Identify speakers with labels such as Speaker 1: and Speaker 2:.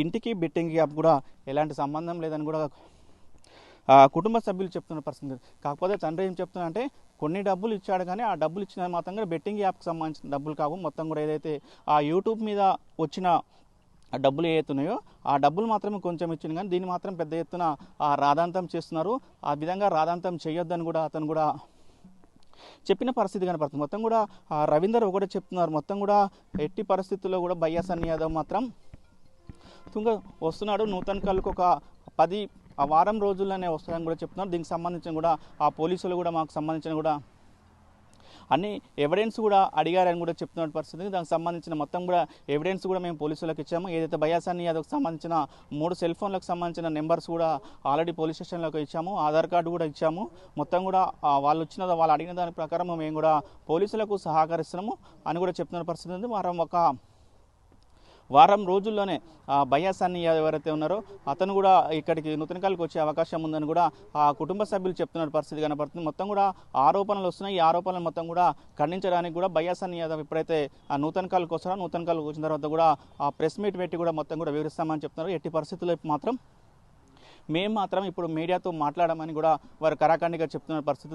Speaker 1: ఇంటికి betting app కూడా ఎలాంటి సంబంధం లేదని కూడా కుటుంబ సభ్యులు చెప్తున్న పరిస్థితి. కాకపోతే తండ్రి ఏం చెప్తున్నా అంటే కొన్ని డబ్బులు ఇచ్చాడు కానీ ఆ డబ్బులు ఇచ్చిన మాత్రం కూడా బెట్టింగ్ యాప్కి సంబంధించిన డబ్బులు కావు. మొత్తం కూడా ఏదైతే ఆ యూట్యూబ్ మీద వచ్చిన డబ్బులు ఏవైతున్నాయో ఆ డబ్బులు మాత్రమే కొంచెం ఇచ్చింది, కానీ దీన్ని మాత్రం పెద్ద ఎత్తున రాదాంతం చేస్తున్నారు. ఆ విధంగా రాదాంతం చేయొద్దని కూడా అతను కూడా చెప్పిన పరిస్థితి కనపడుతుంది. మొత్తం కూడా రవీందర్ ఒకటే చెప్తున్నారు, మొత్తం కూడా ఎట్టి పరిస్థితుల్లో కూడా బయ్యా సన్నీ యాదవ్ మాత్రం తుంగ వస్తున్నాడు. నూతన్ కల్కి ఒక 10 వారం రోజుల్లోనే వస్తుందని కూడా చెప్తున్నారు. దీనికి సంబంధించిన కూడా ఆ పోలీసులు కూడా మాకు సంబంధించిన కూడా అన్ని ఎవిడెన్స్ కూడా అడిగారని కూడా చెప్తున్న పరిస్థితి. దానికి సంబంధించిన మొత్తం కూడా ఎవిడెన్స్ కూడా మేము పోలీసులకు ఇచ్చాము. ఏదైతే బయ్యా సన్నీ యాదవ్కి సంబంధించిన 3 సెల్ ఫోన్లకు సంబంధించిన నెంబర్స్ కూడా ఆల్రెడీ పోలీస్ స్టేషన్లోకి ఇచ్చాము. ఆధార్ కార్డు కూడా ఇచ్చాము. మొత్తం కూడా వాళ్ళు అడిగిన దాని ప్రకారం మేము కూడా పోలీసులకు సహకరిస్తున్నాము అని కూడా చెప్తున్న పరిస్థితి ఉంది. వారం రోజుల్లోనే బయ్యా సన్నీ యాదవ్ ఎవరైతే ఉన్నారో అతను కూడా ఇక్కడికి నూతనకల్కి వచ్చే అవకాశం ఉందని కూడా ఆ కుటుంబ సభ్యులు చెప్తున్న పరిస్థితి కనపడుతుంది. మొత్తం కూడా ఆరోపణలు వస్తున్నాయి. ఈ ఆరోపణలు మొత్తం కూడా ఖండించడానికి కూడా బయ్యా సన్నీ యాదవ్ ఇప్పుడైతే ఆ నూతనకల్కి వస్తారో నూతనకల్కి వచ్చిన తర్వాత కూడా ఆ ప్రెస్ మీట్ పెట్టి కూడా మొత్తం కూడా వివరిస్తామని చెప్తున్నారు. ఎట్టి పరిస్థితుల్లో మేము మాత్రం ఇప్పుడు మీడియాతో మాట్లాడమని కూడా వారు కరాఖండిగా చెప్తున్న పరిస్థితి.